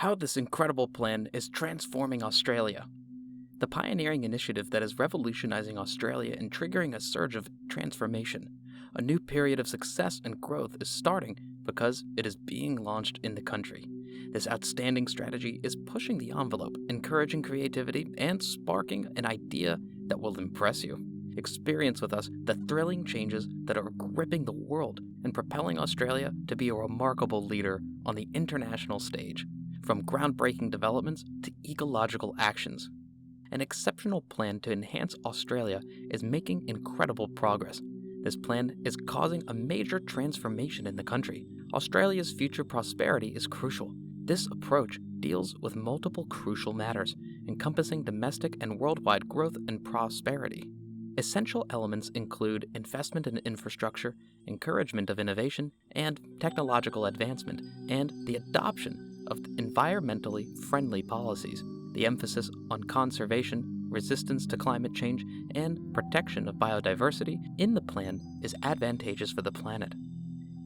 how this incredible plan is transforming Australia. The pioneering initiative that is revolutionizing Australia and triggering a surge of transformation. A new period of success and growth is starting because it is being launched in the country. This outstanding strategy is pushing the envelope, encouraging creativity, and sparking an idea that will impress you. Experience with us the thrilling changes that are gripping the world and propelling Australia to be a remarkable leader on the international stage, from groundbreaking developments to ecological actions. An exceptional plan to enhance Australia is making incredible progress. This plan is causing a major transformation in the country. Australia's future prosperity is crucial. This approach deals with multiple crucial matters, encompassing domestic and worldwide growth and prosperity. Essential elements include investment in infrastructure, encouragement of innovation and technological advancement, and the adoption of environmentally friendly policies. The emphasis on conservation, resistance to climate change, and protection of biodiversity in the plan is advantageous for the planet.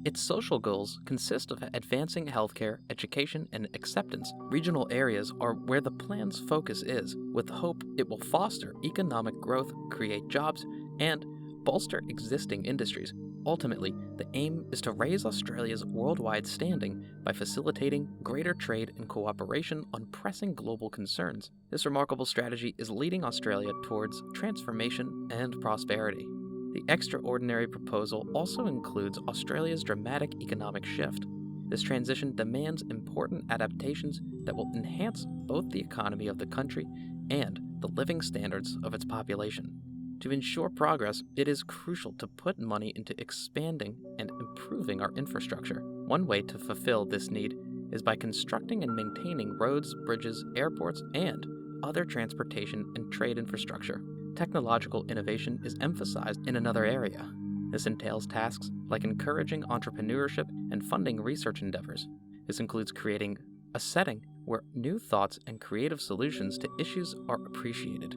Its social goals consist of advancing healthcare, education, and acceptance. Regional areas are where the plan's focus is, with hope it will foster economic growth, create jobs, and bolster existing industries. Ultimately, the aim is to raise Australia's worldwide standing by facilitating greater trade and cooperation on pressing global concerns. This remarkable strategy is leading Australia towards transformation and prosperity. The extraordinary proposal also includes Australia's dramatic economic shift. This transition demands important adaptations that will enhance both the economy of the country and the living standards of its population. To ensure progress, it is crucial to put money into expanding and improving our infrastructure. One way to fulfill this need is by constructing and maintaining roads, bridges, airports, and other transportation and trade infrastructure. Technological innovation is emphasized in another area. This entails tasks like encouraging entrepreneurship and funding research endeavors. This includes creating a setting where new thoughts and creative solutions to issues are appreciated.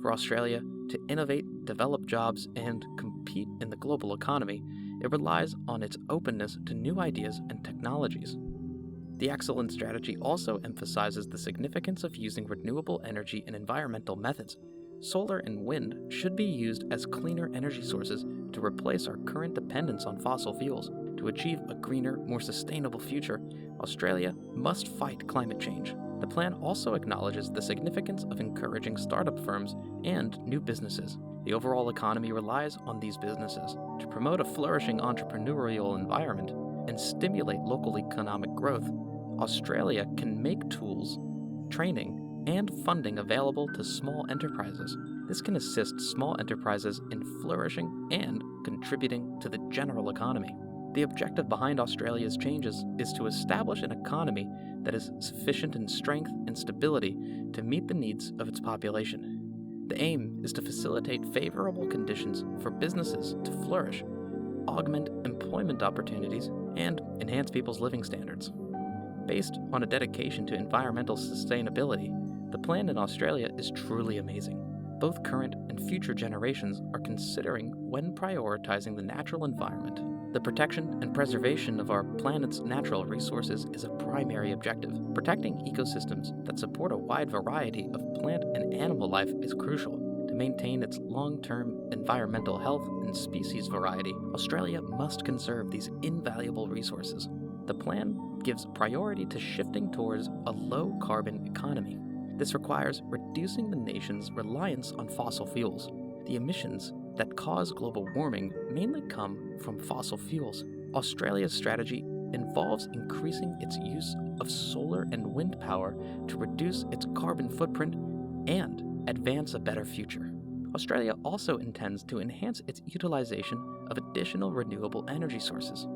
For Australia to innovate, develop jobs, and compete in the global economy, it relies on its openness to new ideas and technologies. The excellent strategy also emphasizes the significance of using renewable energy and environmental methods. Solar and wind should be used as cleaner energy sources to replace our current dependence on fossil fuels. To achieve a greener, more sustainable future, Australia must fight climate change. The plan also acknowledges the significance of encouraging startup firms and new businesses. The overall economy relies on these businesses. To promote a flourishing entrepreneurial environment and stimulate local economic growth, Australia can make tools, training, and funding available to small enterprises. This can assist small enterprises in flourishing and contributing to the general economy. The objective behind Australia's changes is to establish an economy that is sufficient in strength and stability to meet the needs of its population. The aim is to facilitate favorable conditions for businesses to flourish, augment employment opportunities, and enhance people's living standards. Based on a dedication to environmental sustainability, the plan in Australia is truly amazing. Both current and future generations are considering when prioritizing the natural environment. The protection and preservation of our planet's natural resources is a primary objective. Protecting ecosystems that support a wide variety of plant and animal life is crucial. To maintain its long-term environmental health and species variety, Australia must conserve these invaluable resources. The plan gives priority to shifting towards a low-carbon economy. This requires reducing the nation's reliance on fossil fuels. The emissions that cause global warming mainly come from fossil fuels. Australia's strategy involves increasing its use of solar and wind power to reduce its carbon footprint and advance a better future. Australia also intends to enhance its utilization of additional renewable energy sources.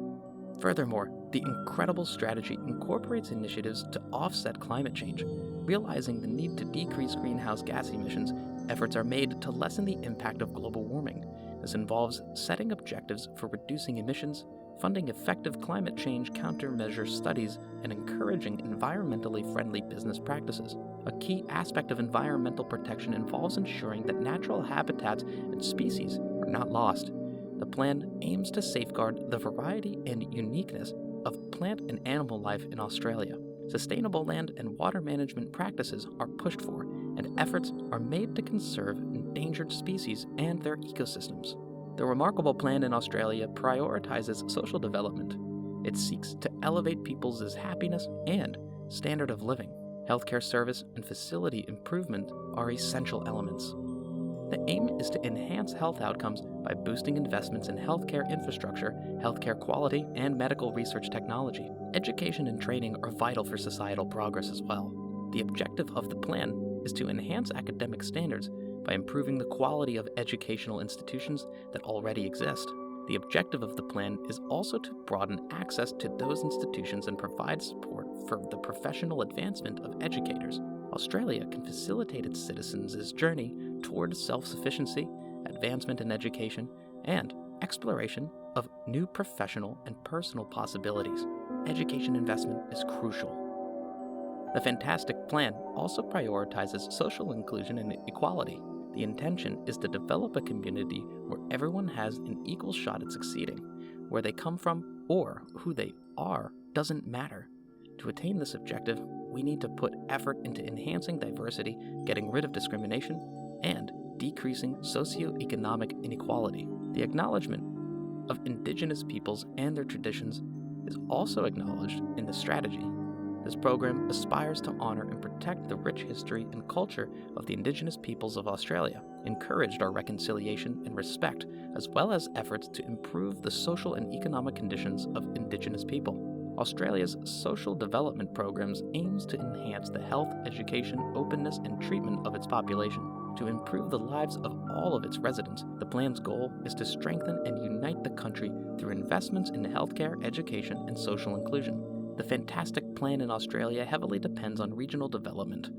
Furthermore, the incredible strategy incorporates initiatives to offset climate change. Realizing the need to decrease greenhouse gas emissions, efforts are made to lessen the impact of global warming. This involves setting objectives for reducing emissions, funding effective climate change countermeasure studies, and encouraging environmentally friendly business practices. A key aspect of environmental protection involves ensuring that natural habitats and species are not lost. The plan aims to safeguard the variety and uniqueness of plant and animal life in Australia. Sustainable land and water management practices are pushed for, and efforts are made to conserve endangered species and their ecosystems. The remarkable plan in Australia prioritizes social development. It seeks to elevate people's happiness and standard of living. Healthcare service and facility improvement are essential elements. The aim is to enhance health outcomes by boosting investments in healthcare infrastructure, healthcare quality, and medical research technology. Education and training are vital for societal progress as well. The objective of the plan is to enhance academic standards by improving the quality of educational institutions that already exist. The objective of the plan is also to broaden access to those institutions and provide support for the professional advancement of educators. Australia can facilitate its citizens' journey toward self-sufficiency, advancement in education, and exploration of new professional and personal possibilities. Education investment is crucial. The fantastic plan also prioritizes social inclusion and equality. The intention is to develop a community where everyone has an equal shot at succeeding. Where they come from or who they are doesn't matter. To attain this objective, we need to put effort into enhancing diversity, getting rid of discrimination, and decreasing socioeconomic inequality. The acknowledgement of Indigenous peoples and their traditions is also acknowledged in the strategy. This program aspires to honor and protect the rich history and culture of the Indigenous peoples of Australia, encouraged our reconciliation and respect, as well as efforts to improve the social and economic conditions of Indigenous people. Australia's social development programs aims to enhance the health, education, openness, and treatment of its population. To improve the lives of all of its residents, the plan's goal is to strengthen and unite the country through investments in healthcare, education, and social inclusion. The fantastic plan in Australia heavily depends on regional development.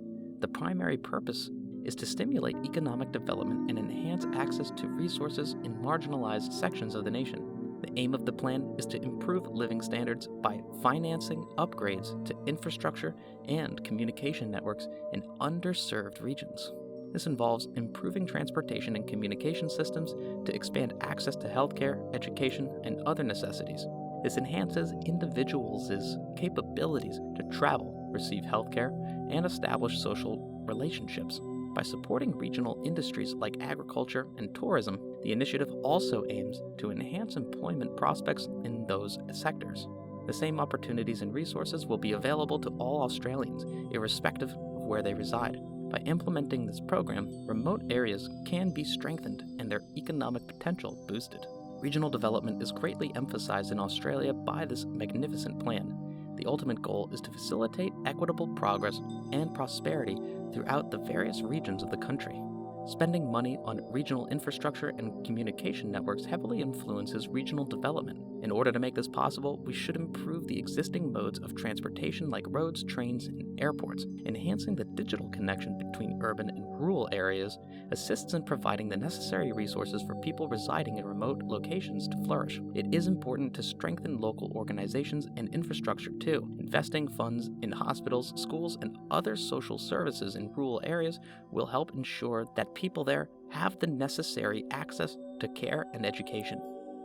The primary purpose is to stimulate economic development and enhance access to resources in marginalized sections of the nation. The aim of the plan is to improve living standards by financing upgrades to infrastructure and communication networks in underserved regions. This involves improving transportation and communication systems to expand access to healthcare, education, and other necessities. This enhances individuals' capabilities to travel, receive healthcare, and establish social relationships. By supporting regional industries like agriculture and tourism, the initiative also aims to enhance employment prospects in those sectors. The same opportunities and resources will be available to all Australians, irrespective of where they reside. By implementing this program, remote areas can be strengthened and their economic potential boosted. Regional development is greatly emphasized in Australia by this magnificent plan. The ultimate goal is to facilitate equitable progress and prosperity throughout the various regions of the country. Spending money on regional infrastructure and communication networks heavily influences regional development. In order to make this possible, we should improve the existing modes of transportation like roads, trains, and airports. Enhancing the digital connection between urban and rural areas assists in providing the necessary resources for people residing in remote locations to flourish. It is important to strengthen local organizations and infrastructure too. Investing funds in hospitals, schools, and other social services in rural areas will help ensure that people there have the necessary access to care and education.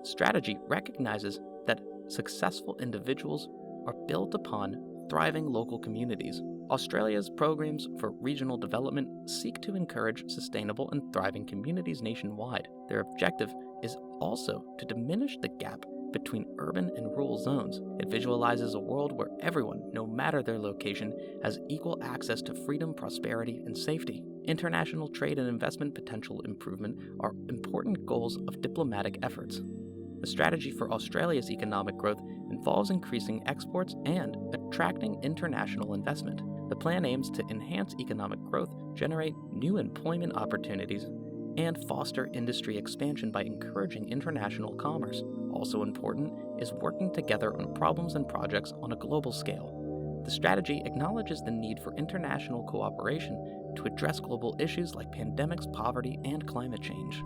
Strategy recognizes that successful individuals are built upon thriving local communities. Australia's programs for regional development seek to encourage sustainable and thriving communities nationwide. Their objective is also to diminish the gap between urban and rural zones. It visualizes a world where everyone, no matter their location, has equal access to freedom, prosperity, and safety. International trade and investment potential improvement are important goals of diplomatic efforts. The strategy for Australia's economic growth involves increasing exports and attracting international investment. The plan aims to enhance economic growth, generate new employment opportunities, and foster industry expansion by encouraging international commerce. Also important is working together on problems and projects on a global scale. The strategy acknowledges the need for international cooperation to address global issues like pandemics, poverty, and climate change.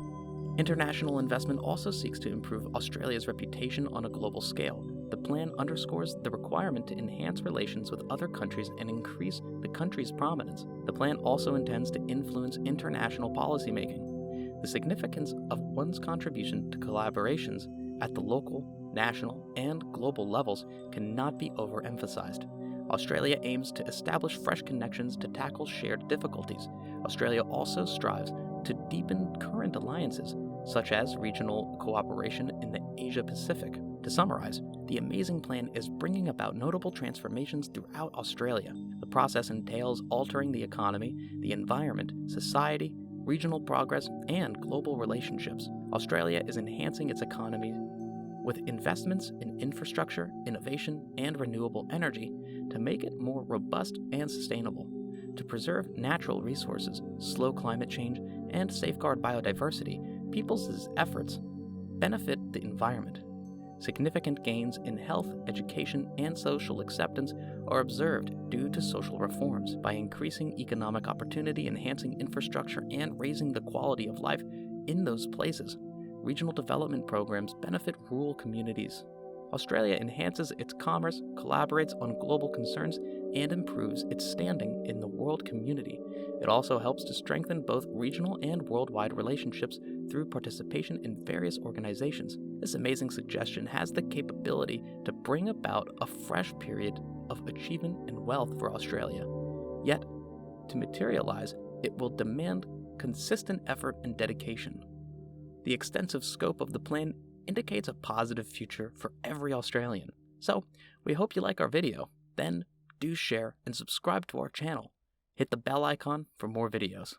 International investment also seeks to improve Australia's reputation on a global scale. The plan underscores the requirement to enhance relations with other countries and increase the country's prominence. The plan also intends to influence international policymaking. The significance of one's contribution to collaborations at the local, national, and global levels cannot be overemphasized. Australia aims to establish fresh connections to tackle shared difficulties. Australia also strives to deepen current alliances, such as regional cooperation in the Asia-Pacific. To summarize, the Amazing Plan is bringing about notable transformations throughout Australia. The process entails altering the economy, the environment, society, regional progress, and global relationships. Australia is enhancing its economy with investments in infrastructure, innovation, and renewable energy to make it more robust and sustainable. To preserve natural resources, slow climate change, and safeguard biodiversity, people's efforts benefit the environment. Significant gains in health, education, and social acceptance are observed due to social reforms. By increasing economic opportunity, enhancing infrastructure, and raising the quality of life in those places, regional development programs benefit rural communities. Australia enhances its commerce, collaborates on global concerns, and improves its standing in the world community. It also helps to strengthen both regional and worldwide relationships through participation in various organizations. This amazing suggestion has the capability to bring about a fresh period of achievement and wealth for Australia. Yet, to materialize, it will demand consistent effort and dedication. The extensive scope of the plan indicates a positive future for every Australian. So, we hope you like our video. Then, do share and subscribe to our channel. Hit the bell icon for more videos.